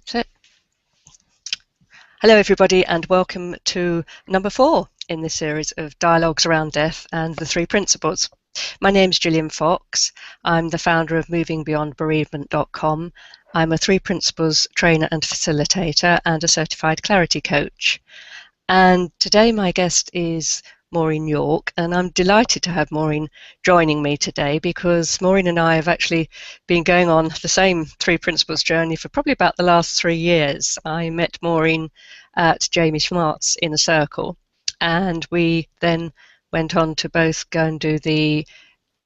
So, hello everybody and welcome to number 4 in this series of Dialogues Around Death and the 3 Principles. My name's Gillian Fox. I'm the founder of movingbeyondbereavement.com. I'm a 3 Principles Trainer and Facilitator and a certified Clarity Coach. And today my guest is Maureen York, and I'm delighted to have Maureen joining me today because Maureen and I have actually been going on the same 3 Principles journey for probably about the last 3 years. I met Maureen at Jamie Smart's Inner Circle, and we then went on to both go and do the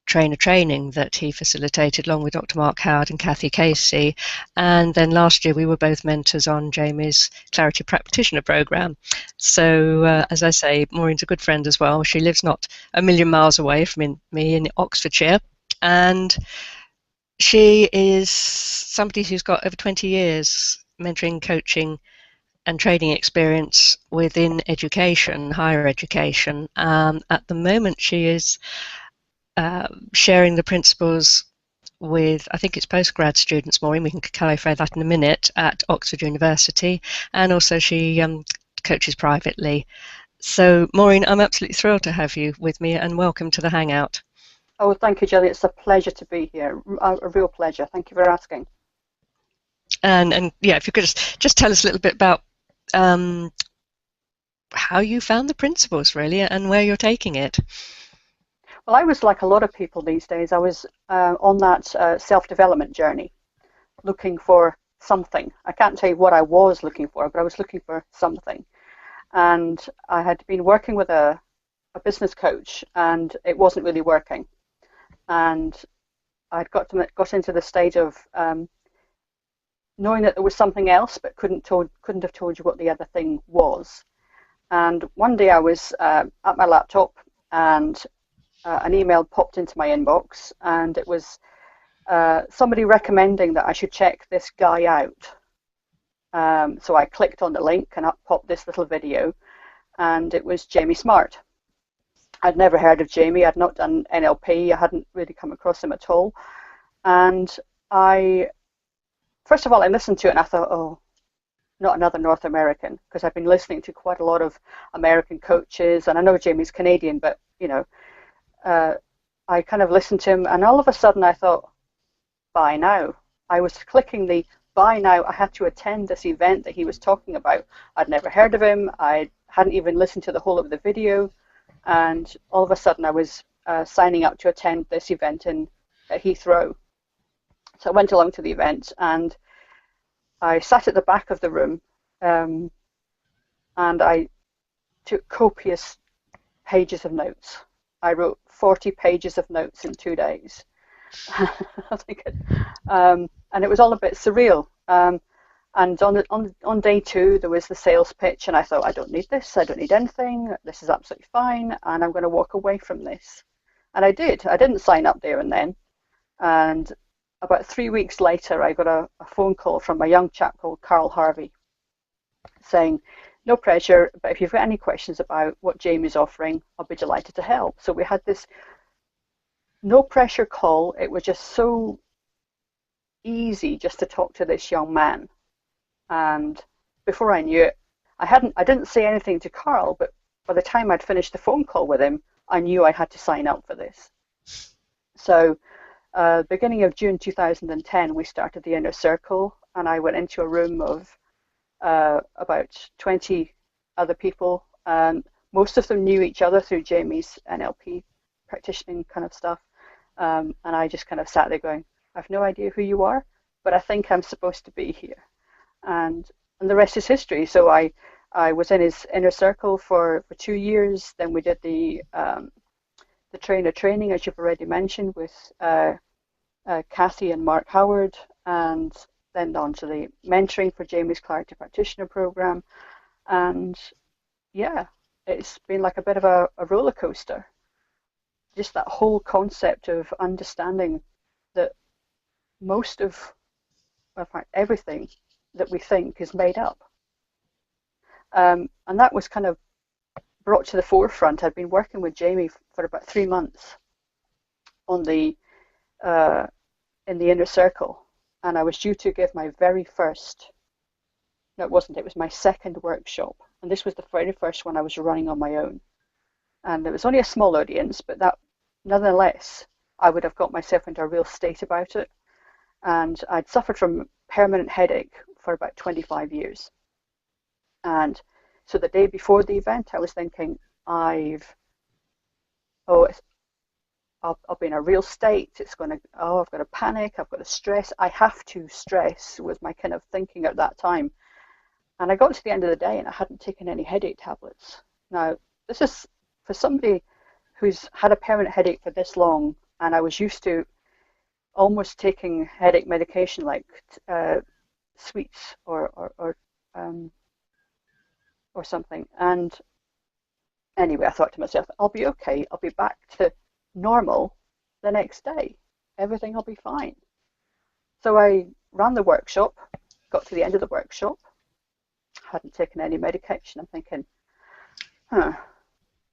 trainer training that he facilitated along with Dr. Mark Howard and Kathy Casey. And then last year we were both mentors on Jamie's Clarity Practitioner program. So as I say, Maureen's a good friend as well. She lives not a million miles away from me in Oxfordshire, and she is somebody who's got over 20 years mentoring, coaching and training experience within education, higher education. At the moment she is sharing the principles with, I think it's postgrad students, Maureen, we can clarify that in a minute, at Oxford University, and also she coaches privately. So Maureen, I'm absolutely thrilled to have you with me and welcome to the Hangout. Oh, thank you, Gillian. It's a pleasure to be here, a real pleasure. Thank you for asking. And yeah, if you could just tell us a little bit about how you found the principles really and where you're taking it. Well, I was like a lot of people these days. I was on that self-development journey, looking for something. I can't tell you what I was looking for, but I was looking for something. And I had been working with a business coach, and it wasn't really working. And I'd got into the stage of knowing that there was something else, but couldn't have told you what the other thing was. And one day I was at my laptop, and an email popped into my inbox, and it was somebody recommending that I should check this guy out. So I clicked on the link, and up popped this little video, and it was Jamie Smart. I'd never heard of Jamie. I'd not done NLP. I hadn't really come across him at all. And first of all, I listened to it, and I thought, oh, not another North American, because I've been listening to quite a lot of American coaches, and I know Jamie's Canadian, but you know, I kind of listened to him, and all of a sudden I thought, buy now. I was clicking the buy now. I had to attend this event that he was talking about. I'd never heard of him. I hadn't even listened to the whole of the video, and all of a sudden I was signing up to attend this event at Heathrow. So I went along to the event, and I sat at the back of the room, and I took copious pages of notes. I wrote 40 pages of notes in 2 days. And it was all a bit surreal. And on day 2, there was the sales pitch, and I thought, I don't need this. I don't need anything. This is absolutely fine, and I'm going to walk away from this. And I did. I didn't sign up there and then. And about 3 weeks later, I got a phone call from a young chap called Carl Harvey saying, no pressure, but if you've got any questions about what Jamie's offering, I'll be delighted to help. So we had this no pressure call. It was just so easy just to talk to this young man. And before I knew it, I didn't say anything to Carl, but by the time I'd finished the phone call with him, I knew I had to sign up for this. So beginning of June 2010, we started the Inner Circle, and I went into a room of about 20 other people, and most of them knew each other through Jamie's NLP practitioning kind of stuff. And I just kind of sat there going, I have no idea who you are, but I think I'm supposed to be here. And the rest is history. So I was in his Inner Circle for 2 years. Then we did the trainer training, as you've already mentioned, with Kathy and Mark Howard, and then on to the mentoring for Jamie's Clarity Practitioner program. And yeah, it's been like a bit of a roller coaster. Just that whole concept of understanding that most of, in fact, everything that we think is made up. And that was kind of brought to the forefront. I'd been working with Jamie for about 3 months on in the Inner Circle, and I was due to give my very first No, it wasn't. It was my second workshop, and this was the very first one I was running on my own. And it was only a small audience, but that nonetheless, I would have got myself into a real state about it. And I'd suffered from permanent headache for about 25 years. And so the day before the event, I was thinking, oh, I'll be in a real state. I've got to panic. I've got to stress. I have to stress was my kind of thinking at that time. And I got to the end of the day and I hadn't taken any headache tablets. Now, this is for somebody who's had a permanent headache for this long, and I was used to almost taking headache medication like sweets or something. And anyway, I thought to myself, I'll be okay. I'll be back to normal the next day. Everything will be fine. So I ran the workshop, got to the end of the workshop, hadn't taken any medication. I'm thinking,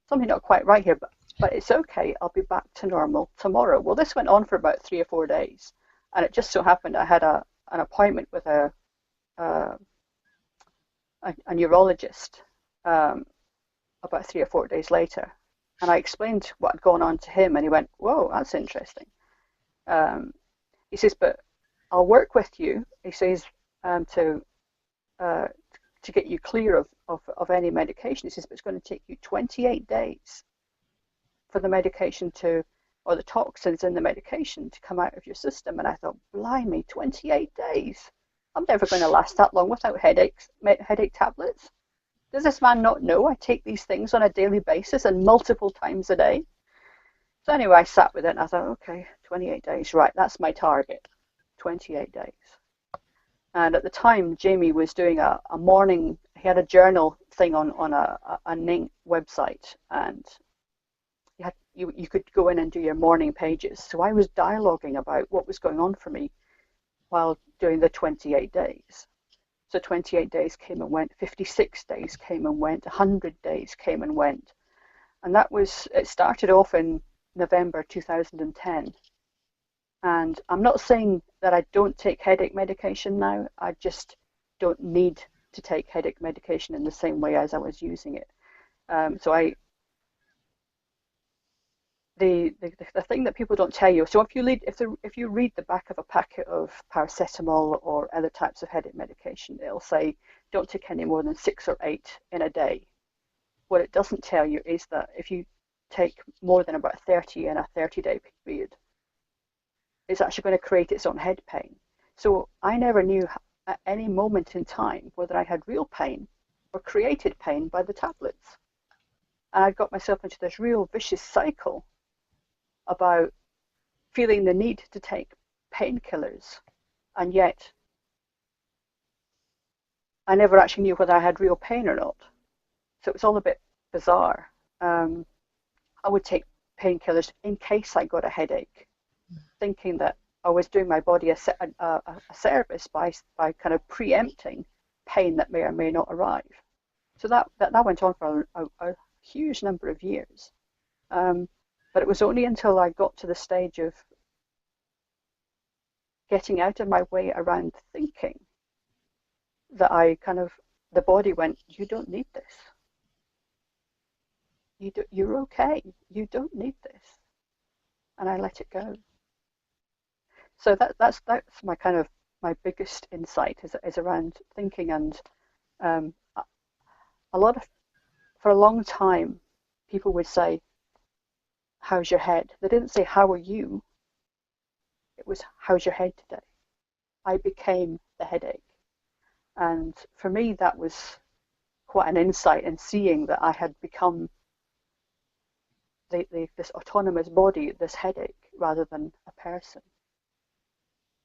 something not quite right here, but it's okay. I'll be back to normal tomorrow. Well, this went on for about 3 or 4 days, and it just so happened I had an appointment with a neurologist about 3 or 4 days later, and I explained what had gone on to him, and he went, "Whoa, that's interesting." He says, "But I'll work with you." He says, to get you clear of any medication. He says, "But it's going to take you 28 days for the medication or the toxins in the medication to come out of your system." And I thought, blimey, 28 days. I'm never going to last that long without headache tablets. Does this man not know I take these things on a daily basis and multiple times a day? So anyway, I sat with it and I thought, okay, 28 days, right, that's my target, 28 days. And at the time, Jamie was doing a morning, he had a journal thing on a Ning website, and you could go in and do your morning pages. So I was dialoguing about what was going on for me while doing the 28 days. So 28 days came and went, 56 days came and went, 100 days came and went. And it started off in November 2010. And I'm not saying that I don't take headache medication now. I just don't need to take headache medication in the same way as I was using it. The thing that people don't tell you. So if you read the back of a packet of paracetamol or other types of headache medication, it'll say don't take any more than 6 or 8 in a day. What it doesn't tell you is that if you take more than about 30 in a 30-day period, it's actually going to create its own head pain. So I never knew at any moment in time whether I had real pain or created pain by the tablets. And I got myself into this real vicious cycle about feeling the need to take painkillers, and yet I never actually knew whether I had real pain or not. So it was all a bit bizarre. I would take painkillers in case I got a headache, thinking that I was doing my body a service by kind of preempting pain that may or may not arrive. So that went on for a huge number of years. But it was only until I got to the stage of getting out of my way around thinking that the body went, "You don't need this. You're okay. You don't need this." And I let it go. So that's my kind of my biggest insight is around thinking. And for a long time, people would say, "How's your head?" They didn't say, "How are you?" It was, "How's your head today?" I became the headache. And for me, that was quite an insight in seeing that I had become this autonomous body, this headache, rather than a person.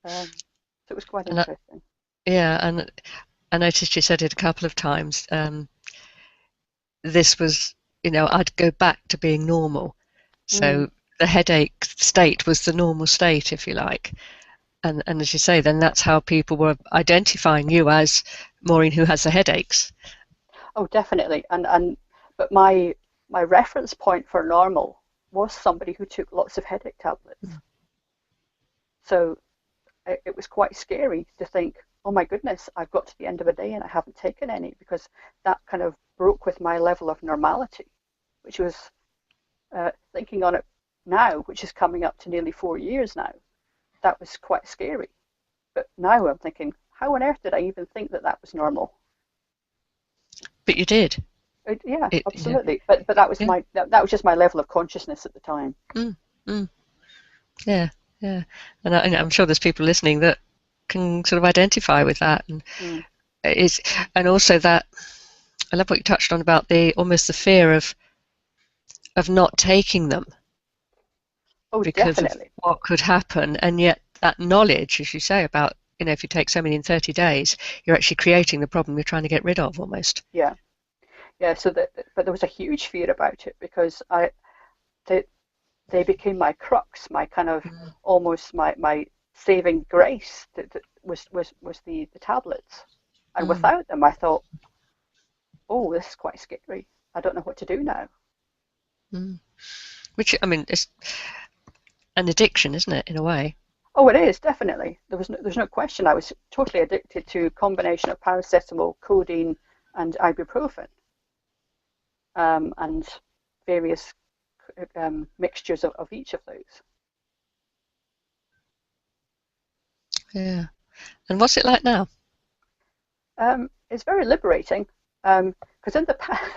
So it was quite interesting. And I noticed you said it a couple of times. This was, I'd go back to being normal. So the headache state was the normal state, if you like. And as you say, then that's how people were identifying you as Maureen who has the headaches. Oh, definitely. But my reference point for normal was somebody who took lots of headache tablets. So it was quite scary to think, oh my goodness, I've got to the end of a day and I haven't taken any, because that kind of broke with my level of normality, which was thinking on it now, which is coming up to nearly 4 years now. That was quite scary. But now I'm thinking, how on earth did I even think that that was normal? But you did. Yeah, You know, absolutely. But that was yeah. that was just my level of consciousness at the time. Mm, mm, yeah, yeah. And I'm sure there's people listening that can sort of identify with that, and Mm. it's, and also that I love what you touched on about the almost the fear of not taking them Oh, because of definitely. what could happen, and yet that knowledge, as you say, about, you know, if you take so many in 30 days, you're actually creating the problem you're trying to get rid of almost. Yeah, yeah. So that, but there was a huge fear about it because they, they became my crux, my kind of Mm, almost my saving grace. That was the tablets, and mm, without them, I thought, oh, this is quite scary. I don't know what to do now. mm. Which, I mean, it's an addiction, isn't it, in a way? Oh, it is definitely. There's no question. I was totally addicted to a combination of paracetamol, codeine, and ibuprofen, and various mixtures of each of those. Yeah. And what's it like now? It's very liberating because in the past,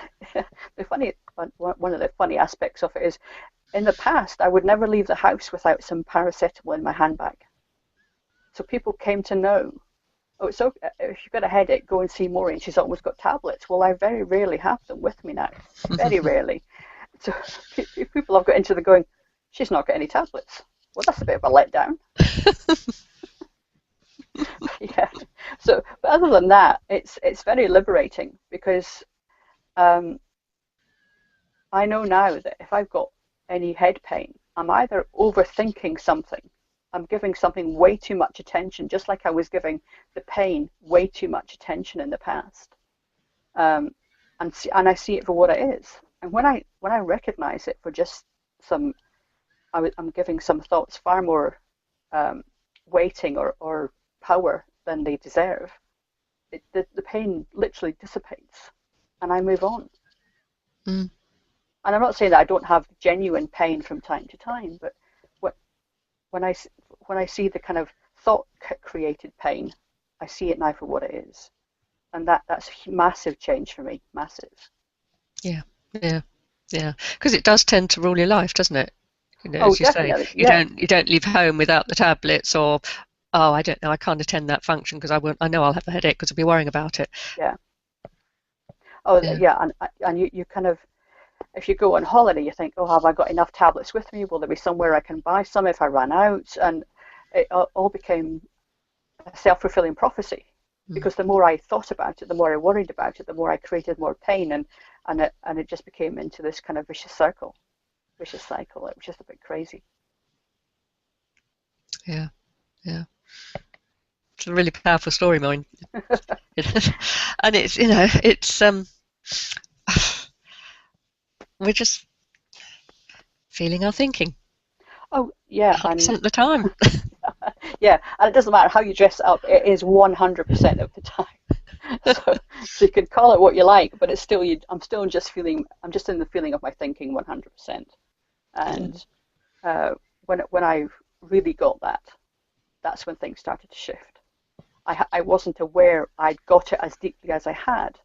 the funny one of the funny aspects of it is in the past I would never leave the house without some paracetamol in my handbag. So people came to know, oh, so if you've got a headache, go and see Maureen. She's always got tablets. Well, I very rarely have them with me now, very rarely. So people have got into the going, she's not got any tablets. Well, that's a bit of a letdown. Yeah. So, but other than that, it's very liberating because um, I know now that if I've got any head pain, I'm either overthinking something, I'm giving something way too much attention, just like I was giving the pain way too much attention in the past, um, and I see it for what it is. And when I recognize it for just some, I'm giving some thoughts far more um, weighting or power than they deserve. The pain literally dissipates, and I move on. Mm. And I'm not saying that I don't have genuine pain from time to time, but what, when I when I see the kind of thought created pain, I see it now for what it is, and that's a massive change for me, massive. Yeah, yeah, yeah. Because it does tend to rule your life, doesn't it? You know, Oh, as you say, definitely, yeah, you don't leave home without the tablets, or oh, I don't know, I can't attend that function because I know I'll have a headache because I'll be worrying about it. yeah. Oh, Yeah. yeah, and you kind of, if you go on holiday, you think, oh, have I got enough tablets with me? Will there be somewhere I can buy some if I run out? And it all became a self-fulfilling prophecy Mm. because the more I thought about it, the more I worried about it, the more I created more pain, and it just became into this kind of vicious cycle. It was just a bit crazy. Yeah, yeah. It's a really powerful story, Maureen. And it's, you know, it's we're just feeling our thinking Oh yeah, and 100% of the time. yeah, and it doesn't matter how you dress it up; it is 100% of the time. So you can call it what you like, but it's still you. I'm just in the feeling of my thinking 100%. Mm. And when I really got that, that's when things started to shift. I wasn't aware I'd got it as deeply as I had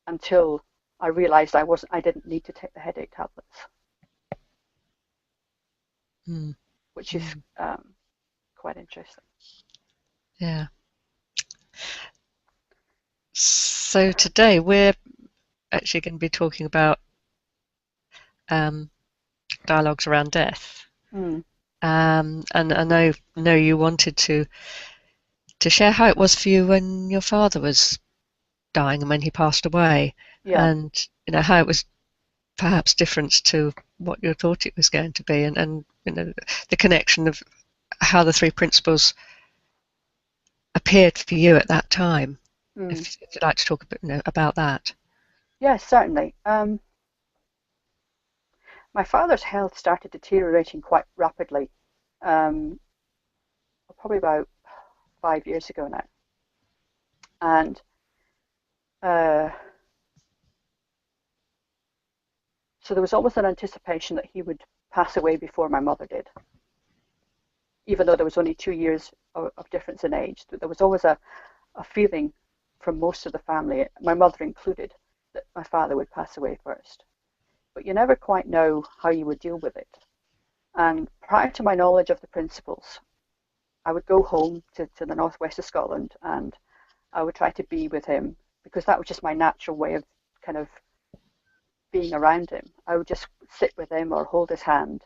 until I realized I didn't need to take the headache tablets, Mm. which is Mm. quite interesting. Yeah. So today we're actually going to be talking about um, dialogues around death. Mm, And I know you wanted to share how it was for you when your father was dying and when he passed away, yeah. and you know how it was perhaps different to what you thought it was going to be, and you know the connection of how the three principles appeared for you at that time. Mm. If you'd like to talk a bit, you know, about that. Yes, certainly. My father's health started deteriorating quite rapidly, um, probably about 5 years ago now. And so there was always an anticipation that he would pass away before my mother did, even though there was only 2 years of difference in age. There was always a feeling from most of the family, my mother included, that my father would pass away first. But you never quite know how you would deal with it. And prior to my knowledge of the principles, I would go home to the northwest of Scotland, and I would try to be with him, because that was just my natural way of kind of being around him. I would just sit with him or hold his hand,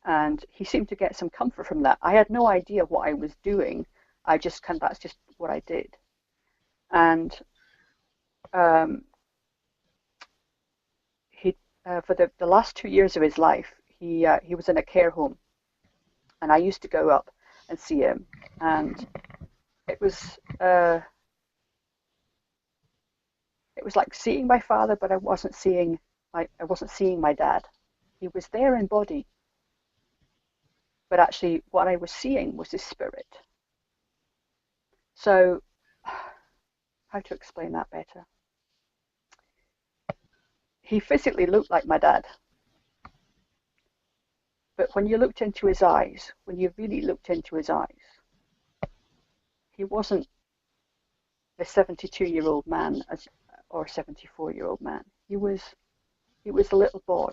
and he seemed to get some comfort from that. I had no idea what I was doing. That's just what I did. And for the last 2 years of his life, he was in a care home, and I used to go up and see him, and it was like seeing my father, but I wasn't seeing my dad. He was there in body, but actually what I was seeing was his spirit. So how to explain that better? He physically looked like my dad, but when you looked into his eyes, when you really looked into his eyes, he wasn't the 72-year-old man or 74-year-old man. He was a little boy,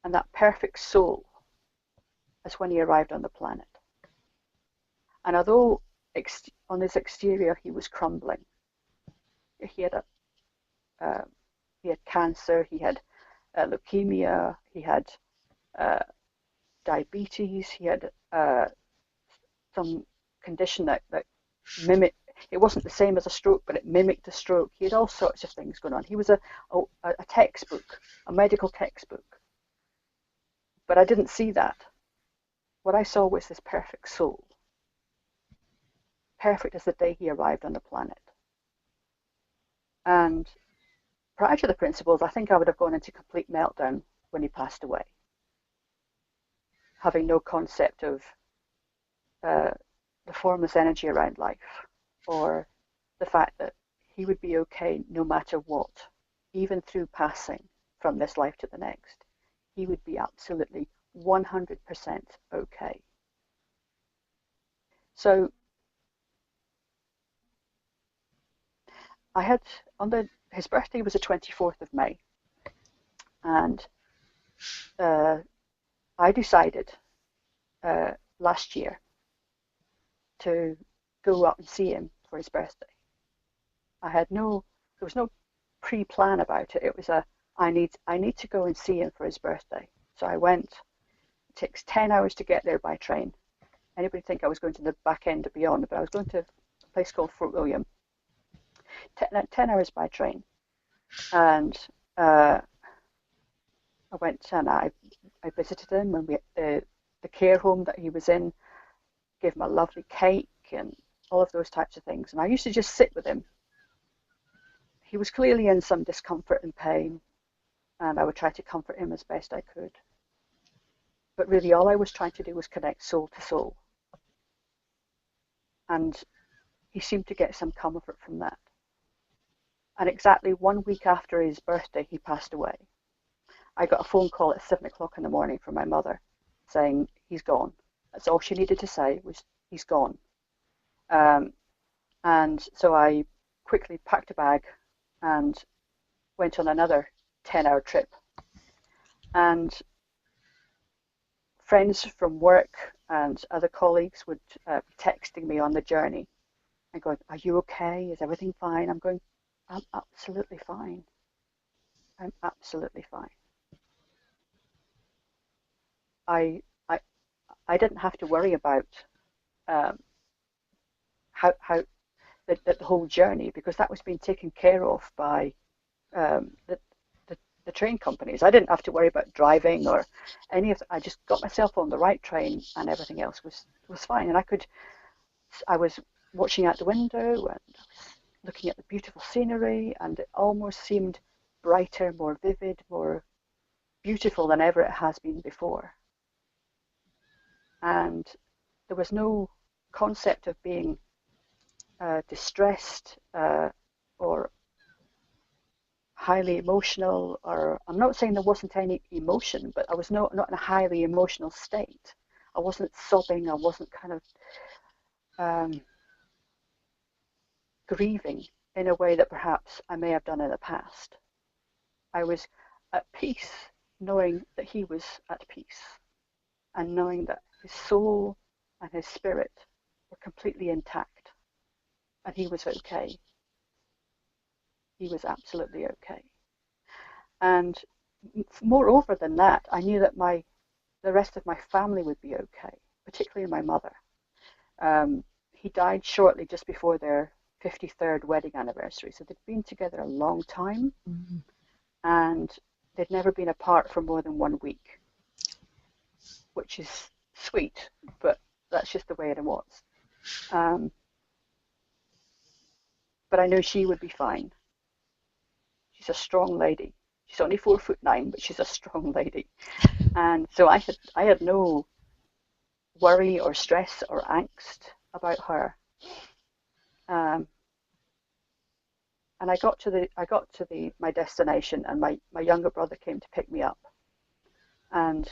and that perfect soul as when he arrived on the planet. And although on his exterior he was crumbling, he had cancer, he had leukemia, he had diabetes, he had some condition that mimicked. It wasn't the same as a stroke, but it mimicked a stroke. He had all sorts of things going on. He was a textbook, a medical textbook. But I didn't see that. What I saw was this perfect soul, perfect as the day he arrived on the planet. And prior to the principles, I think I would have gone into complete meltdown when he passed away, having no concept of the formless energy around life, or the fact that he would be okay no matter what, even through passing from this life to the next. He would be absolutely 100% okay. So his birthday was the 24th of May, and I decided last year to go up and see him for his birthday. There was no pre-plan about it. It was I need to go and see him for his birthday. So I went. It takes 10 hours to get there by train. Anybody think I was going to the back end of Beyond, but I was going to a place called Fort William. 10 hours by train. And I went and I visited him, and the care home that he was in, gave him a lovely cake and all of those types of things. And I used to just sit with him. He was clearly in some discomfort and pain, and I would try to comfort him as best I could. But really all I was trying to do was connect soul to soul. And he seemed to get some comfort from that. And exactly 1 week after his birthday, he passed away. I got a phone call at 7 o'clock in the morning from my mother saying, he's gone. That's all she needed to say was, he's gone. And so I quickly packed a bag and went on another 10-hour trip. And friends from work and other colleagues would be texting me on the journey and going, are you okay? Is everything fine? I'm going, I'm absolutely fine. I'm absolutely fine. I didn't have to worry about how the whole journey, because that was being taken care of by the train companies. I didn't have to worry about driving or any of that. I just got myself on the right train, and everything else was fine. And I was watching out the window, and I was looking at the beautiful scenery, and it almost seemed brighter, more vivid, more beautiful than ever it has been before. And there was no concept of being distressed or highly emotional, or I'm not saying there wasn't any emotion, but I was not in a highly emotional state. I wasn't sobbing, I wasn't kind of grieving in a way that perhaps I may have done in the past. I was at peace, knowing that he was at peace, and knowing that his soul and his spirit were completely intact, and he was okay. He was absolutely okay. And moreover than that, I knew that the rest of my family would be okay, particularly my mother. He died shortly just before their 53rd wedding anniversary, so they'd been together a long time, and they'd never been apart for more than 1 week, which is sweet, but that's just the way it was. But I knew she would be fine. She's a strong lady. She's only 4'9", but she's a strong lady. And so I had no worry or stress or angst about her. And I got to my destination, and my younger brother came to pick me up. And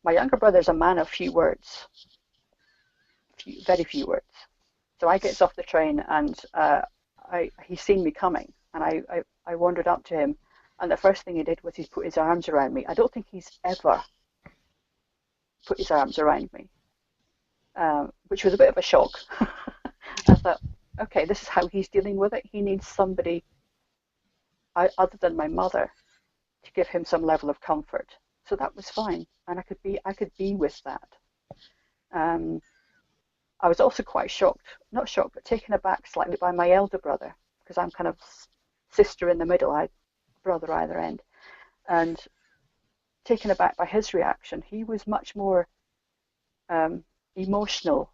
my younger brother's a man of few words, very few words. So I gets off the train, and he's seen me coming, and I wandered up to him, and the first thing he did was he put his arms around me. I don't think he's ever put his arms around me, which was a bit of a shock. I thought, okay, this is how he's dealing with it. He needs somebody other than my mother to give him some level of comfort. So that was fine, and I could be with that. I was also quite shocked, not shocked, but taken aback slightly by my elder brother, because I'm kind of sister in the middle, I brother either end, and taken aback by his reaction. He was much more emotional.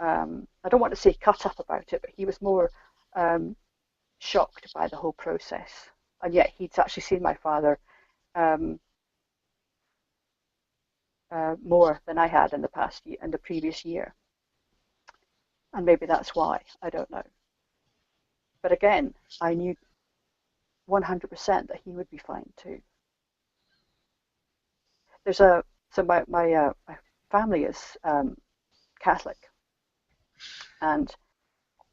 I don't want to say cut up about it, but he was more shocked by the whole process. And yet he'd actually seen my father more than I had in the previous year. And maybe that's why, I don't know. But again, I knew 100% that he would be fine too. So my family is Catholic, and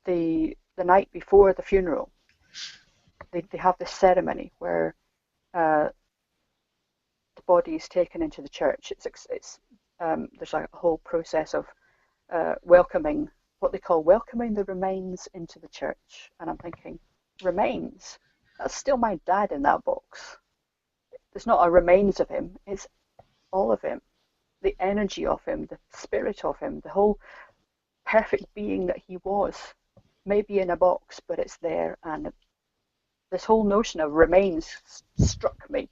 the night before the funeral, they have this ceremony where the body is taken into the church. There's a whole process of welcoming, what they call welcoming the remains into the church. And I'm thinking, remains? That's still my dad in that box. There's not a remains of him, it's all of him. The energy of him, the spirit of him, the whole perfect being that he was, maybe in a box, but it's there. And this whole notion of remains struck me.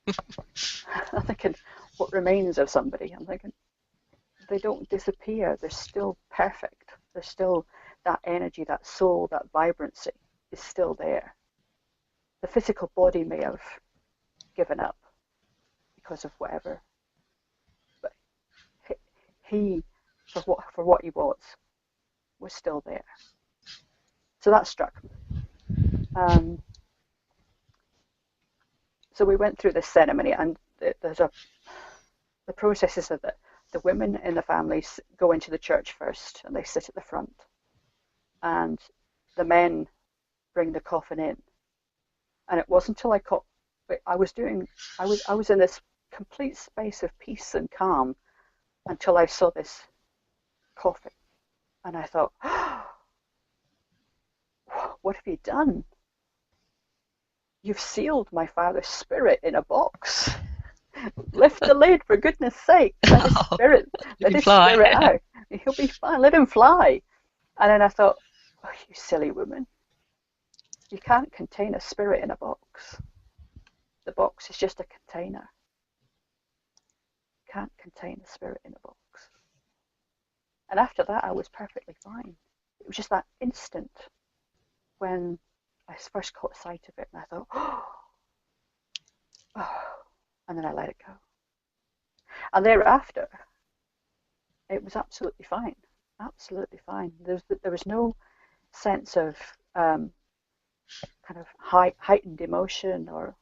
I'm thinking, what remains of somebody? I'm thinking, they don't disappear. They're still perfect. There's still that energy, that soul, that vibrancy is still there. The physical body may have given up because of whatever, but he, for what he was still there. So that struck me. So we went through this ceremony, and the process is that the women in the families go into the church first, and they sit at the front, and the men bring the coffin in. And it wasn't until I was in this complete space of peace and calm until I saw this coffin, and I thought, oh, what have you done? You've sealed my father's spirit in a box. Lift the lid, for goodness sake. Let his spirit out. He'll be fine. Let him fly. And then I thought, oh, you silly woman. You can't contain a spirit in a box. The box is just a container. You can't contain a spirit in a box. And after that, I was perfectly fine. It was just that instant when I first caught sight of it, and I thought, oh, and then I let it go. And thereafter, it was absolutely fine. absolutely fine. There was no sense of kind of heightened emotion or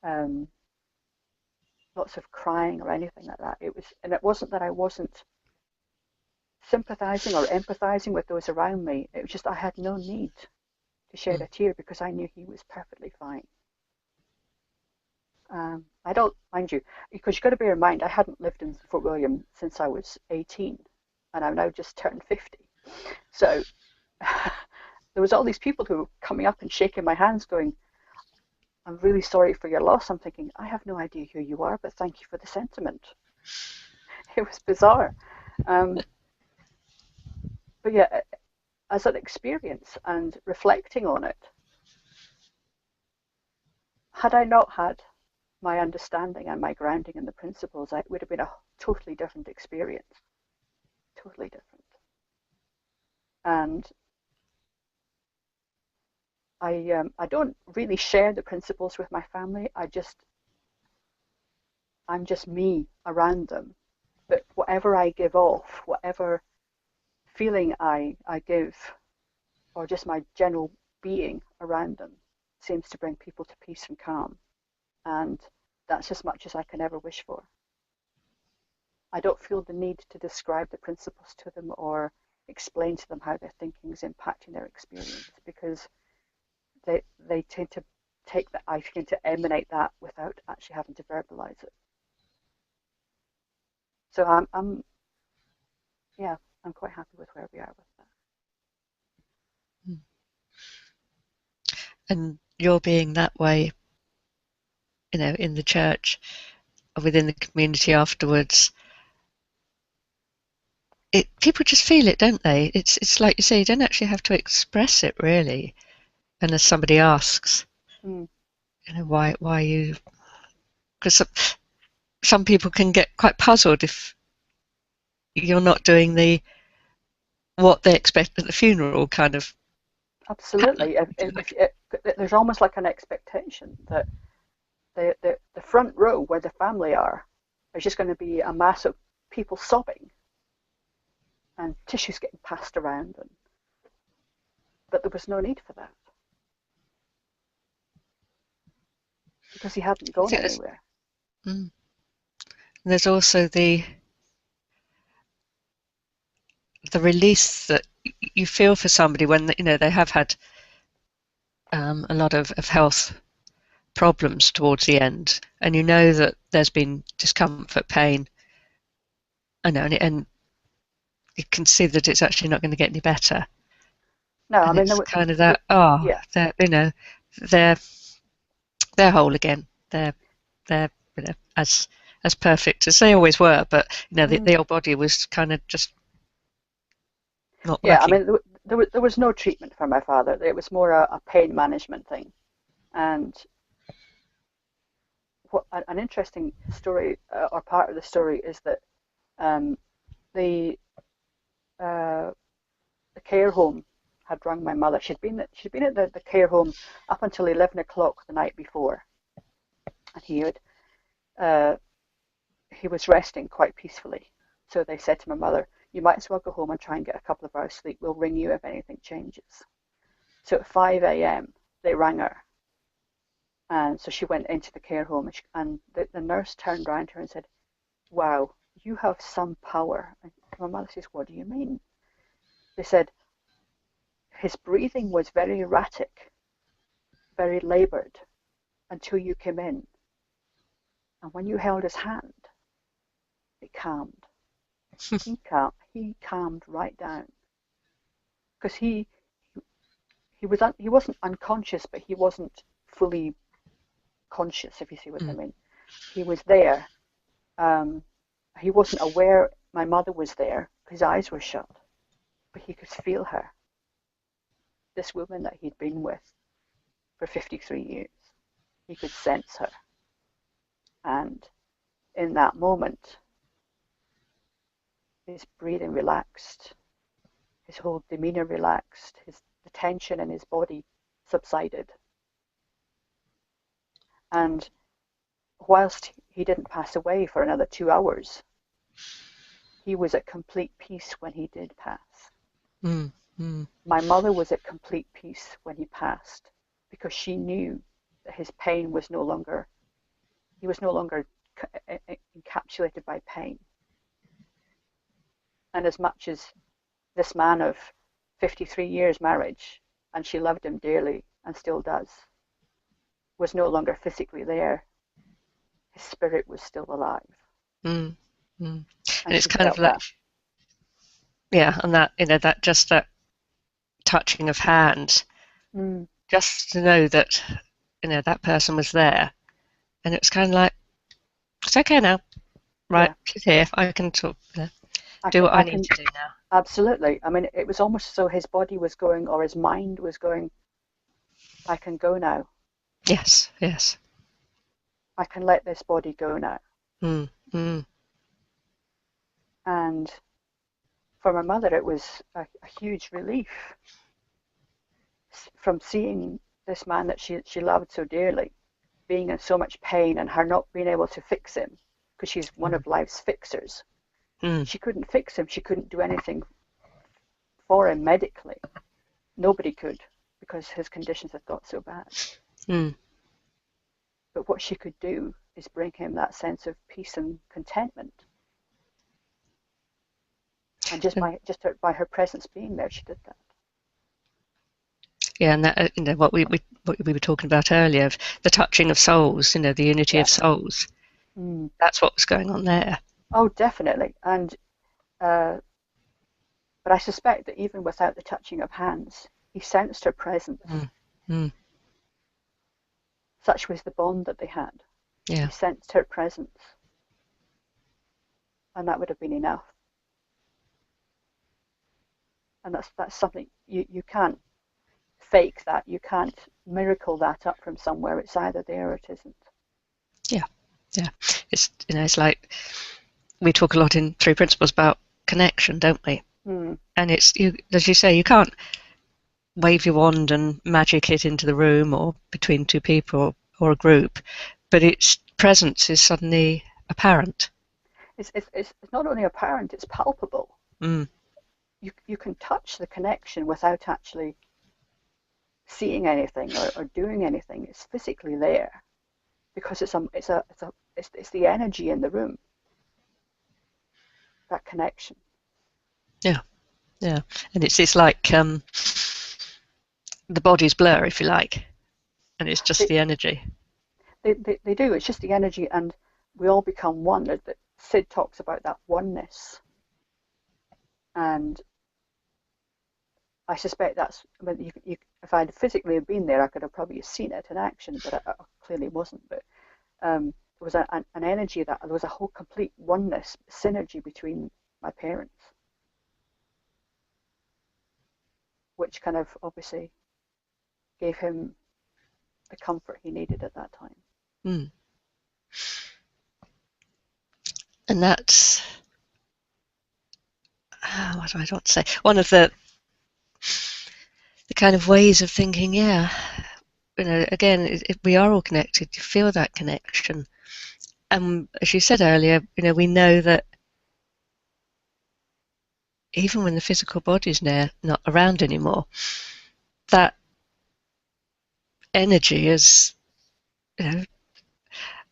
um, lots of crying or anything like that. And it wasn't that I wasn't sympathizing or empathizing with those around me. It was just I had no need to shed Mm. a tear because I knew he was perfectly fine. I don't, mind you, because you've got to bear in mind, I hadn't lived in Fort William since I was 18, and I've now just turned 50. So there was all these people who were coming up and shaking my hands going, I'm really sorry for your loss. I'm thinking, I have no idea who you are, but thank you for the sentiment. It was bizarre. Um, but yeah, as an experience and reflecting on it, had I not had my understanding and my grounding in the principles, it would have been a totally different experience, totally different. And I don't really share the principles with my family. I'm just me around them. But whatever I give off, whatever feeling I give, or just my general being around them, seems to bring people to peace and calm. And that's as much as I can ever wish for. I don't feel the need to describe the principles to them or explain to them how their thinking is impacting their experience, because they tend to take that, I tend to emanate that without actually having to verbalize it. So yeah, I'm quite happy with where we are with that. Mm. And you're being that way, in the church or within the community afterwards. People just feel it, don't they? It's like you say, you don't actually have to express it really, unless somebody asks. Mm. Why you? Because some people can get quite puzzled if you're not doing what they expect at the funeral kind of pattern. Absolutely. There's almost like an expectation that the front row where the family are is just going to be a mass of people sobbing and tissues getting passed around, but there was no need for that because he hadn't I gone think anywhere. there's also the release that you feel for somebody when they have had a lot of health problems towards the end, and you know that there's been discomfort, pain, and you can see that it's actually not going to get any better, No, I and mean, it's kind of the, that yeah, they're they're whole again, they're as perfect as they always were, but mm, the old body was kind of just not yeah. I working. mean, there was no treatment for my father. It was more a pain management thing, and what an interesting story or part of the story is that um, the uh, the care home had rung my mother. She'd been at the care home up until 11 o'clock the night before, and uh, he was resting quite peacefully. So they said to my mother, "You might as well go home and try and get a couple of hours sleep. We'll ring you if anything changes." So at 5 a.m. they rang her, and so she went into the care home, and the nurse turned around to her and said, "Wow, you have some power." And my mother says, "What do you mean?" They said, "His breathing was very erratic, very labored until you came in. And when you held his hand, it calmed. He calmed right down because he wasn't unconscious, but he wasn't fully conscious, if you see what I Mm. mean. He was there. Um, he wasn't aware my mother was there. His eyes were shut, but he could feel her. This woman that he'd been with for 53 years. He could sense her. And in that moment, his breathing relaxed, his whole demeanor relaxed, the tension in his body subsided. And whilst he didn't pass away for another 2 hours, he was at complete peace when he did pass. Mm. Mm. My mother was at complete peace when he passed because she knew that his pain was no longer, he was no longer encapsulated by pain. And as much as this man of 53 years marriage, and she loved him dearly and still does, was no longer physically there, his spirit was still alive. Mm. Mm. And And it's she kind of felt like, that. yeah, and that, that just that touching of hands, Mm, just to know that, that person was there. And it's kind of like, it's okay now, right? yeah, She's here. I can talk, do what I I need can to do now. absolutely. I mean, it was almost as though his body was going, or his mind was going, I can go now. Yes, yes. I can let this body go now. Mm. Mm. And for my mother, it was a huge relief from seeing this man that she loved so dearly being in so much pain and her not being able to fix him because she's one Mm. of life's fixers. Mm. She couldn't fix him. She couldn't do anything for him medically. Nobody could because his conditions had got so bad. Mm. But what she could do is bring him that sense of peace and contentment. And just And, by her presence being there, she did that. yeah, and that, what we were talking about earlier, of the touching of souls, the unity Yeah. of souls. Mm. That's what was going on there. Oh, definitely. And but I suspect that even without the touching of hands, he sensed her presence. Mm. Mm. Such was the bond that they had. He Yeah. sensed her presence, and that would have been enough. And that's something you can't fake that. You can't miracle that up from somewhere. It's either there or it isn't. Yeah. Yeah. It's like we talk a lot in Three Principles about connection, don't we? Hmm. And it's, as you say, you can't wave your wand and magic it into the room or between two people or a group, but its presence is suddenly apparent. It's not only apparent, it's palpable. Mm. You can touch the connection without actually seeing anything or doing anything. It's physically there because it's the energy in the room, that connection. Yeah, yeah, and it's like the bodies blur, if you like, and it's just They, the energy. they do. It's just the energy, and we all become one. Sid talks about that oneness, and I suspect that's when if I'd physically been there, I could have probably seen it in action, but I clearly wasn't. But there was an energy that there was a whole complete oneness, synergy between my parents, which kind of obviously gave him the comfort he needed at that time. Mm. And that's what do I want to say? One of the kind of ways of thinking. Yeah, again, we are all connected. You feel that connection, and as you said earlier, we know that even when the physical body's not around anymore, that energy is, I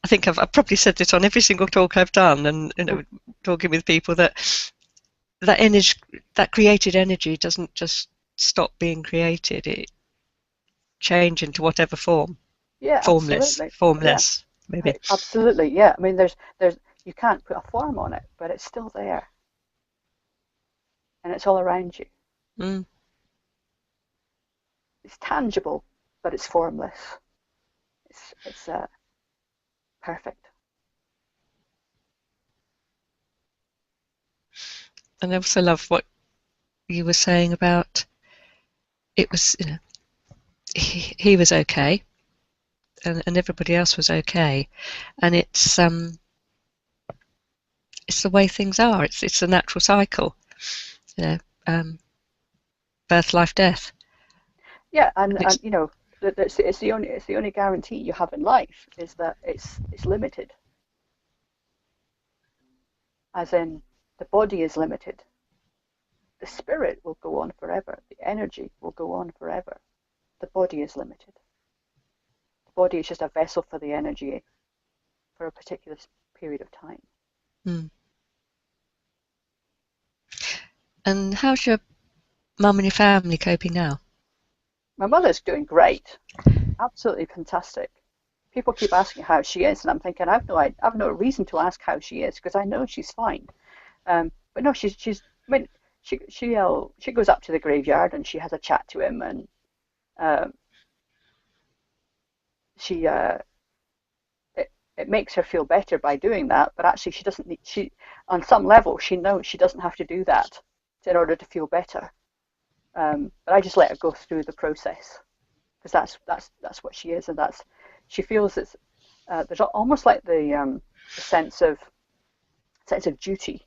think I've probably said this on every single talk I've done, and talking with people, that energy, that created energy, doesn't just stop being created; it change into whatever form, Yeah, absolutely. Yeah, formless, maybe. absolutely. Yeah. I mean, there's you can't put a form on it, but it's still there, and it's all around you. Mm. It's tangible, but it's formless. It's perfect. And I also love what you were saying about it was, he was okay, and everybody else was okay, and it's the way things are. It's a natural cycle, you know, birth, life, death. Yeah, And and it's the only guarantee you have in life is that it's limited, as in The body is limited. The spirit will go on forever. The energy will go on forever. The body is limited. The body is just a vessel for the energy for a particular period of time. Mm. And how's your mum and your family coping now? My mother's doing great. Absolutely fantastic. People keep asking how she is, and I'm thinking I've no reason to ask how she is because I know she's fine. But no, she's. I mean, she goes up to the graveyard and she has a chat to him, and she it makes her feel better by doing that. But actually, she doesn't need. She on some level she knows she doesn't have to do that in order to feel better. But I just let her go through the process because that's what she is, and she feels it's there's almost like the sense of duty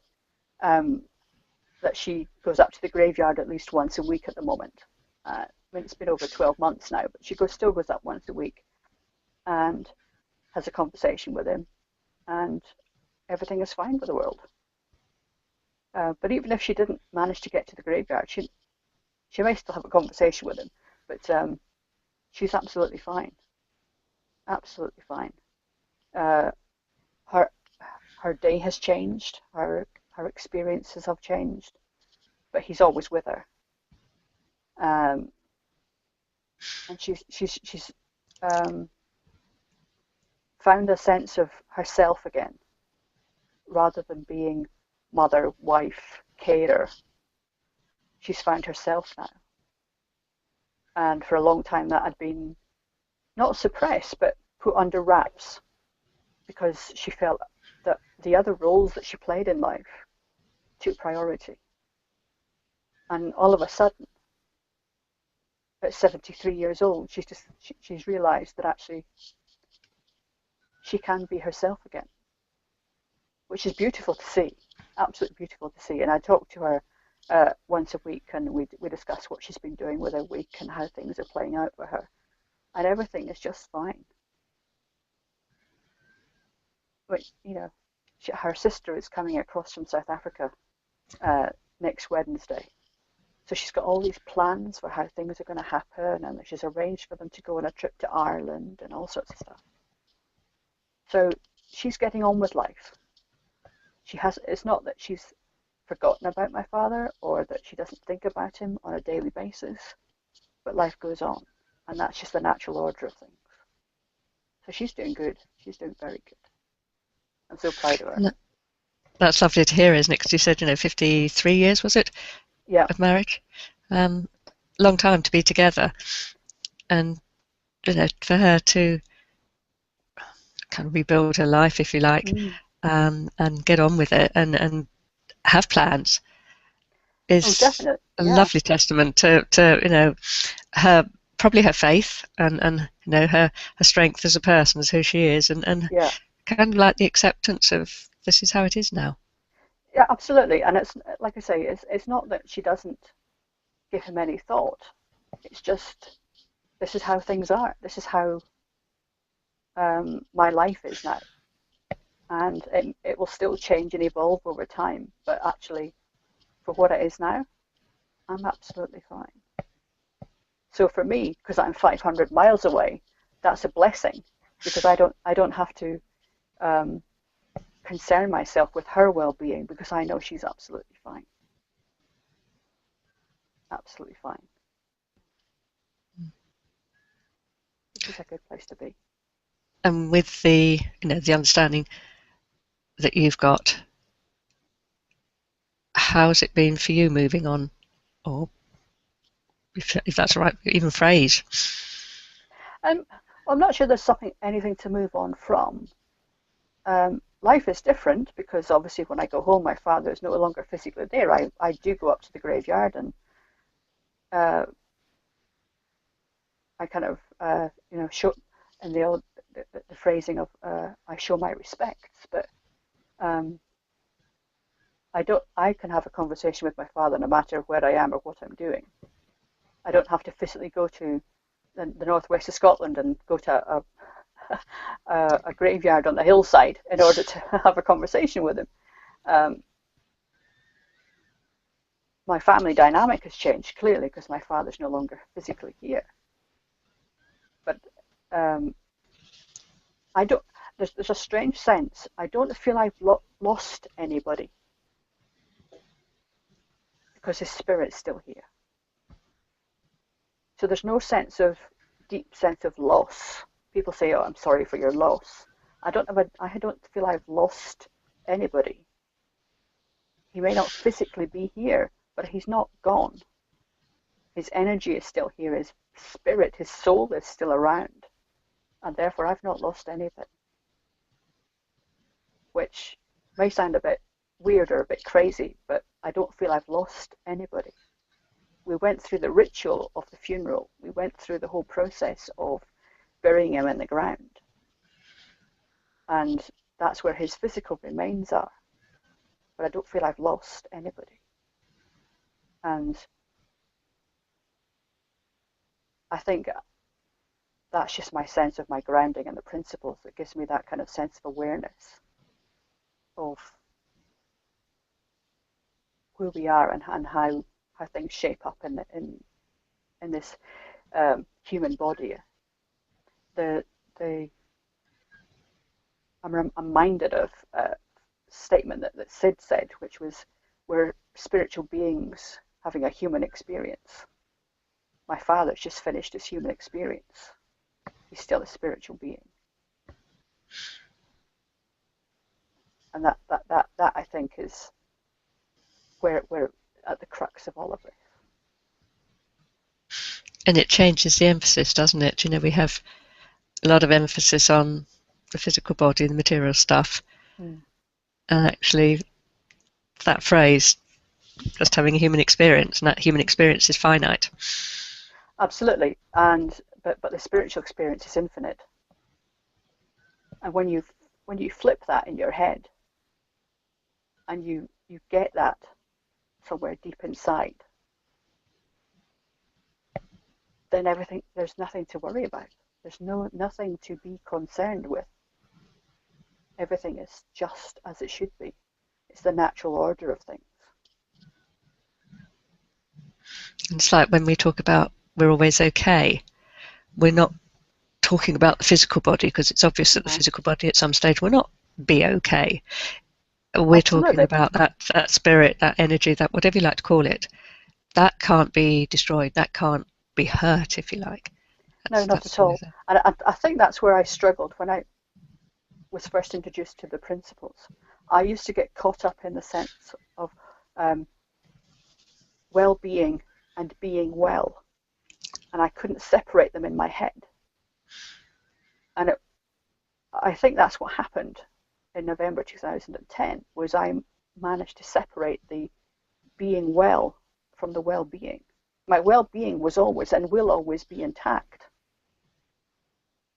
that she goes up to the graveyard at least once a week at the moment. I mean, it's been over 12 months now, but she still goes up once a week and has a conversation with him, and everything is fine with the world. But even if she didn't manage to get to the graveyard, she may still have a conversation with him, but she's absolutely fine. Absolutely fine. Her day has changed. Her experiences have changed, but he's always with her. And she's found a sense of herself again, rather than being mother, wife, carer. She's found herself now. And for a long time that had been not suppressed, but put under wraps because she felt that the other roles that she played in life took priority. And all of a sudden, at 73 years old, she's realised that actually she can be herself again, which is beautiful to see, absolutely beautiful to see. And I talk to her once a week, and we discuss what she's been doing with her week and how things are playing out for her, and everything is just fine. But her sister is coming across from South Africa next Wednesday, so she's got all these plans for how things are going to happen, and she's arranged for them to go on a trip to Ireland and all sorts of stuff. So she's getting on with life. It's not that she's forgotten about my father or that she doesn't think about him on a daily basis, but life goes on, and that's just the natural order of things. So she's doing good. She's doing very good. I'm so proud of her. No, that's lovely to hear, isn't it? Because you said, 53 years, was it? Yeah. Of marriage. Long time to be together. And, for her to kind of rebuild her life, if you like, and get on with it and have plans is definitely. a Yeah. lovely testament to probably her faith and her strength as a person, as who she is, and Yeah. kind of like the acceptance of this is how it is now. Yeah, absolutely. And it's like I say, it's not that she doesn't give him any thought. It's just this is how things are. This is how my life is now, and it will still change and evolve over time. But actually, for what it is now, I'm absolutely fine. So for me, because I'm 500 miles away, that's a blessing because I don't have to concern myself with her well-being because I know she's absolutely fine. Absolutely fine. Which is a good place to be. And with the the understanding that you've got, how's it been for you moving on, or if that's the right even phrase? Well, I'm not sure there's anything to move on from. Life is different because obviously when I go home, my father is no longer physically there. I do go up to the graveyard and I kind of show in the phrasing of I show my respects, but I can have a conversation with my father no matter where I am or what I'm doing. I don't have to physically go to the northwest of Scotland and go to a graveyard on the hillside in order to have a conversation with him. my family dynamic has changed clearly because my father's no longer physically here. But I don't. There's a strange sense. I don't feel I've lost anybody because his spirit's still here. So there's no deep sense of loss. People say, "Oh, I'm sorry for your loss." I don't feel I've lost anybody. He may not physically be here, but he's not gone. His energy is still here. His spirit, his soul is still around, and therefore I've not lost anything. Which may sound a bit weird or a bit crazy, but I don't feel I've lost anybody. We went through the ritual of the funeral. We went through the whole process of burying him in the ground. And that's where his physical remains are. But I don't feel I've lost anybody. And I think that's just my sense of my grounding and the principles that gives me that kind of sense of awareness of who we are and how things shape up in this human body. I'm reminded of a statement that Sid said, which was, we're spiritual beings having a human experience. My father's just finished his human experience. He's still a spiritual being. And that I think is where we're at the crux of all of this. And it changes the emphasis, doesn't it? You know, we have a lot of emphasis on the physical body, the material stuff. And actually, that phrase, just having a human experience, and that human experience is finite. Absolutely. But the spiritual experience is infinite. And when you flip that in your head, and you get that somewhere deep inside, then there's nothing to worry about. There's nothing to be concerned with. Everything is just as it should be. It's the natural order of things. It's like when we talk about we're always okay, we're not talking about the physical body, because it's obvious that the physical body at some stage will not be okay. We're Absolutely. talking about that spirit, that energy, that whatever you like to call it, that can't be destroyed, that can't be hurt, if you like. No, not at all. And I think that's where I struggled when I was first introduced to the principles. I used to get caught up in the sense of well-being and being well, and I couldn't separate them in my head. And I think that's what happened in November 2010, was I managed to separate the being well from the well-being. My well-being was always and will always be intact.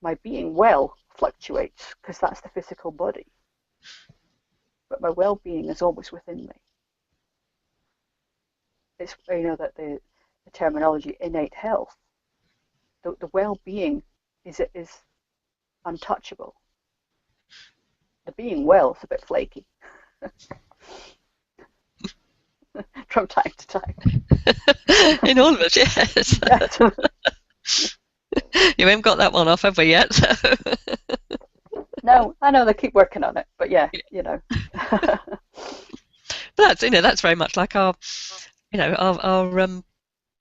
My being well fluctuates because that's the physical body. But my well-being is always within me. It's, that the terminology innate health. The well-being is untouchable. The being well is a bit flaky. From time to time. In all of us, yes. You haven't got that one off, have we yet? So. No, I know they keep working on it, but yeah. But that's very much like our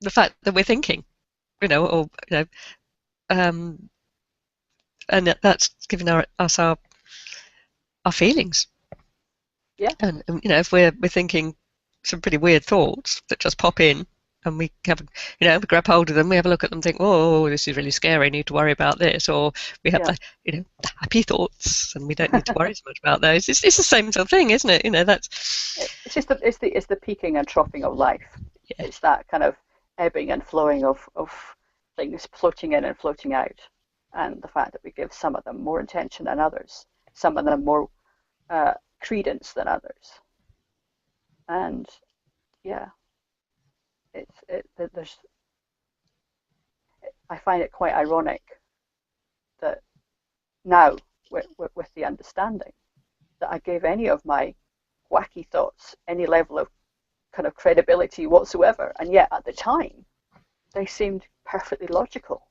the fact that we're thinking, and that's giving us our feelings. Yeah. And if we're thinking some pretty weird thoughts that just pop in, and we have, we grab hold of them, we have a look at them, think, "Oh, this is really scary. I need to worry about this." Or we have the happy thoughts, and we don't need to worry so much about those. It's the same sort of thing, isn't it? It's just it's the peaking and troughing of life. Yeah. It's that kind of ebbing and flowing of things, floating in and floating out, and the fact that we give some of them more intention than others, some of them more credence than others, and I find it quite ironic that now, with the understanding, that I gave any of my wacky thoughts any level of kind of credibility whatsoever. And yet at the time, they seemed perfectly logical.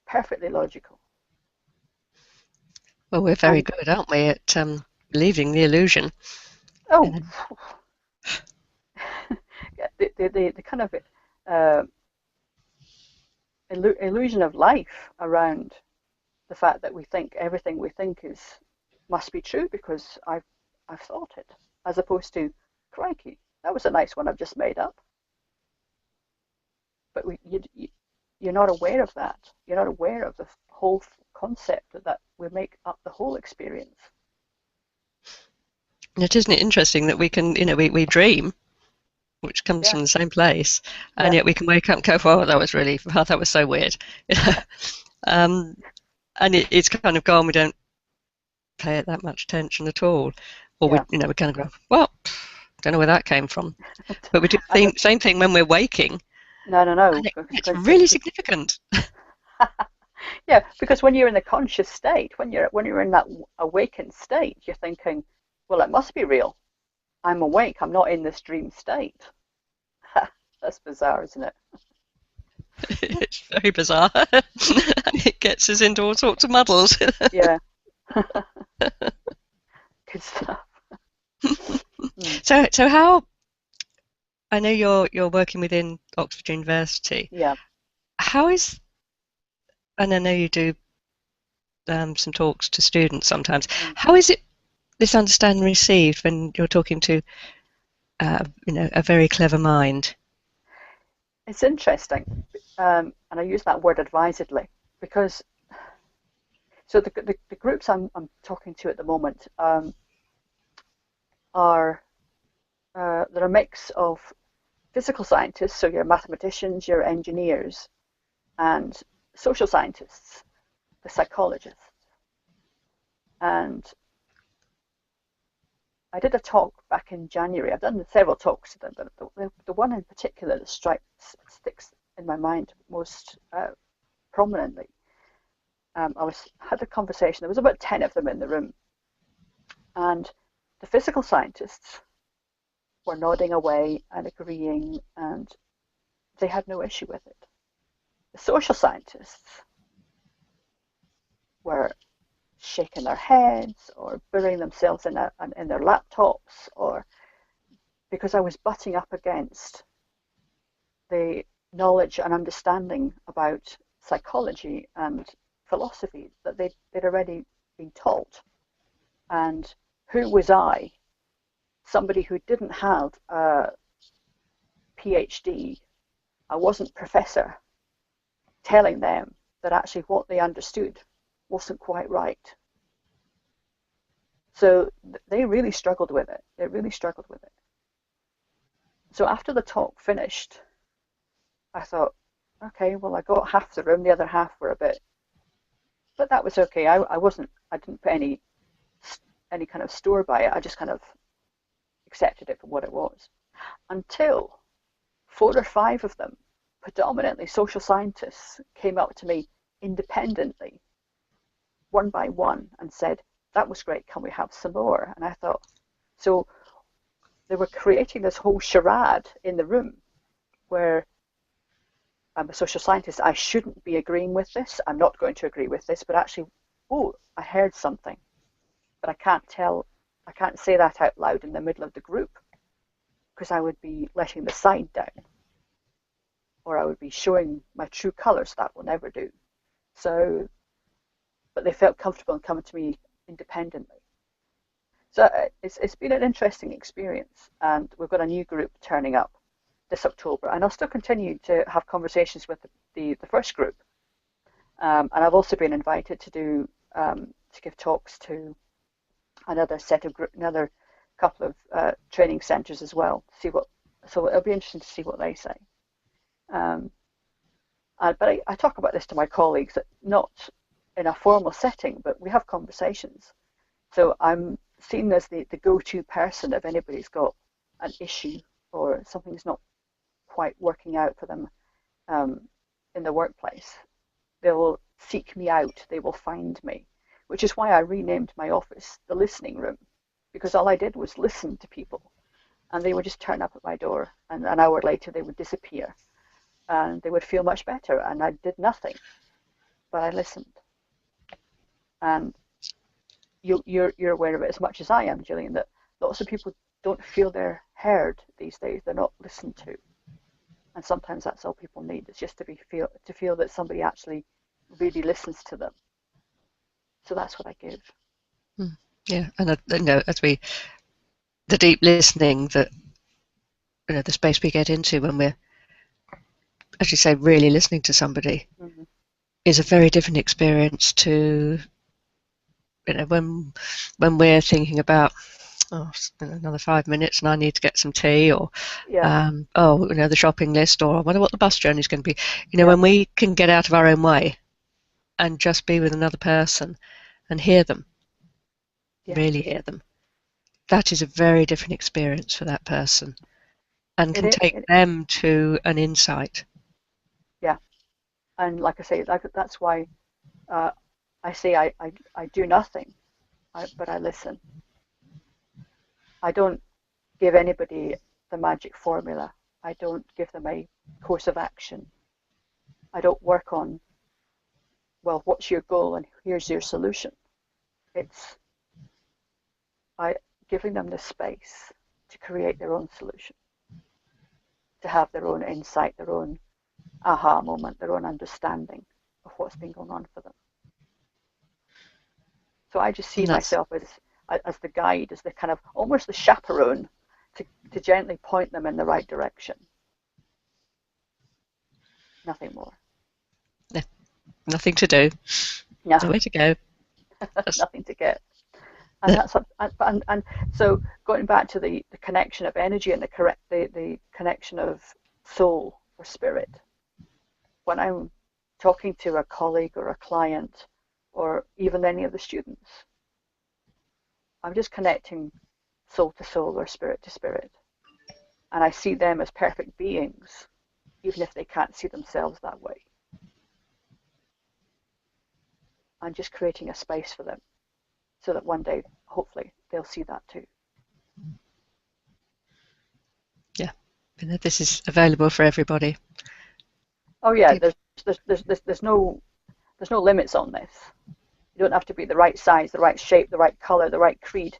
Perfectly logical. Well, we're very good, aren't we, at believing the illusion. Oh, the kind of illusion of life around the fact that we think everything we think must be true because I've thought it, as opposed to, crikey, that was a nice one I've just made up. But you're not aware of that. You're not aware of the whole concept that we make up the whole experience. And isn't it interesting that we can, we dream, which comes from the same place, and yet we can wake up and go, "Oh, that was so weird," and it's kind of gone. We don't pay it that much attention at all, or we kind of go, "Well, don't know where that came from," but we do the same thing when we're waking. No. And it's really significant. Yeah, because when you're in the conscious state, when you're in that awakened state, you're thinking, well, it must be real. I'm awake. I'm not in this dream state. That's bizarre, isn't it? It's very bizarre. And it gets us into all sorts of muddles. Yeah. Good stuff. So how, I know you're working within Oxford University. Yeah. How is, and I know you do some talks to students sometimes. How is it this understanding received when you're talking to a very clever mind? It's interesting, and I use that word advisedly, because so the groups I'm talking to at the moment are they're a mix of physical scientists, so your mathematicians, your engineers, and social scientists, the psychologists. And I did a talk back in January. I've done several talks to them, but the one in particular that sticks in my mind most prominently. I had a conversation. There was about 10 of them in the room, and the physical scientists were nodding away and agreeing, and they had no issue with it. The social scientists were shaking their heads or burying themselves in their laptops, or because I was butting up against the knowledge and understanding about psychology and philosophy that they'd already been taught. And who was I, somebody who didn't have a PhD, I wasn't professor, telling them that actually what they understood wasn't quite right. So they really struggled with it. They really struggled with it. So after the talk finished, I thought, okay, well, I got half the room, the other half were a bit, but that was okay. I didn't put any kind of store by it. I just kind of accepted it for what it was, until 4 or 5 of them, predominantly social scientists, came up to me independently, one by one, and said, that was great, can we have some more? And I thought, so they were creating this whole charade in the room where I'm a social scientist, I shouldn't be agreeing with this, I'm not going to agree with this, but actually, oh, I heard something, but I can't say that out loud in the middle of the group, because I would be letting the side down, or I would be showing my true colours. That will never do. So, but they felt comfortable in coming to me independently. So it's been an interesting experience, and we've got a new group turning up this October, and I'll still continue to have conversations with the first group, and I've also been invited to give talks to another couple of training centres as well. So it'll be interesting to see what they say. But I talk about this to my colleagues, not in a formal setting, but we have conversations. So I'm seen as the go-to person if anybody's got an issue or something's not quite working out for them in the workplace. They will seek me out, they will find me, which is why I renamed my office the listening room, because all I did was listen to people and they would just turn up at my door, and an hour later they would disappear, and they would feel much better, and I did nothing, but I listened. And you're aware of it as much as I am, Gillian, that lots of people don't feel they're heard these days. They're not listened to, and sometimes that's all people need. It's just to feel that somebody actually really listens to them. So that's what I give. Yeah, and the deep listening that the space we get into when we're, as you say, really listening to somebody is a very different experience to when we're thinking about another 5 minutes and I need to get some tea, or the shopping list, or I wonder what the bus journey is going to be. When we can get out of our own way and just be with another person and hear them, really hear them, that is a very different experience for that person and can take them to an insight. Yeah, and like I say, that's why I say I do nothing, but I listen. I don't give anybody the magic formula. I don't give them a course of action. I don't work on, well, what's your goal and here's your solution. It's giving them the space to create their own solution, to have their own insight, their own aha moment, their own understanding of what's been going on for them. So I just see myself as the guide, as the kind of almost the chaperone to gently point them in the right direction. Nothing more. Yeah. Nothing to do. No. Nowhere to go. Nothing to get. And that's and so going back to the connection of energy and the connection of soul or spirit. When I'm talking to a colleague or a client or even any of the students, I'm just connecting soul to soul or spirit to spirit. And I see them as perfect beings, even if they can't see themselves that way. I'm just creating a space for them so that one day, hopefully, they'll see that too. Yeah, and this is available for everybody. Oh yeah, there's no limits on this. You don't have to be the right size, the right shape, the right color, the right creed,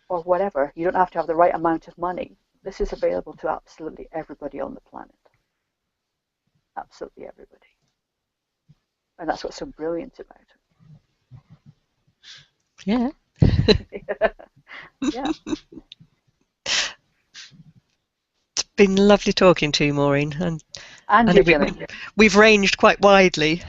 or whatever. You don't have to have the right amount of money. This is available to absolutely everybody on the planet. Absolutely everybody. And that's what's so brilliant about it. Yeah. Yeah. It's been lovely talking to you, Maureen. And we've ranged quite widely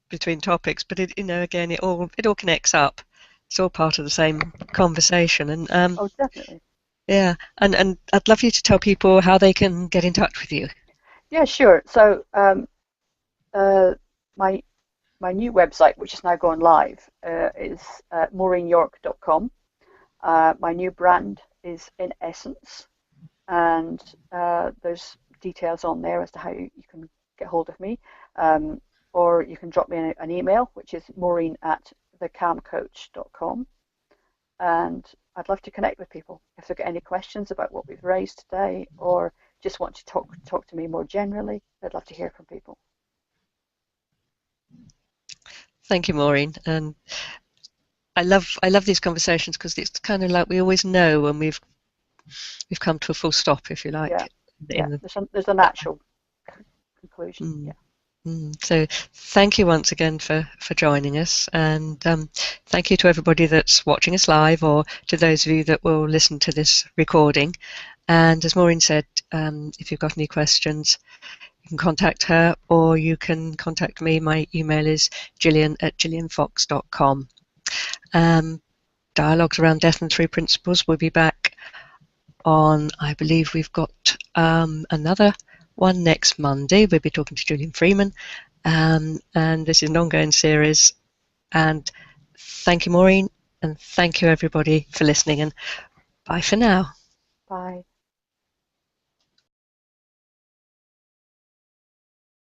between topics, but again, it all connects up. It's all part of the same conversation. And oh, definitely. Yeah, and I'd love you to tell people how they can get in touch with you. Yeah, sure. So my new website, which is now going live, is maureenyork.com. My new brand is In Essence, and there's details on there as to how you can get hold of me, or you can drop me an email, which is maureen@thecalmcoach.com, and I'd love to connect with people if they've got any questions about what we've raised today, or just want to talk to me more generally. I'd love to hear from people. Thank you, Maureen. And I love these conversations because it's kind of like we always know when we've come to a full stop, if you like. Yeah. There's a natural conclusion. So thank you once again for joining us, and thank you to everybody that's watching us live, or to those of you that will listen to this recording. And as Maureen said, if you've got any questions, you can contact her, or you can contact me. My email is gillian@gillianfox.com. Dialogues Around Death and Three Principles will be back on, I believe we've got another one next Monday. We'll be talking to Julian Freeman, and this is an ongoing series. And thank you, Maureen, and thank you everybody for listening, and bye for now. Bye.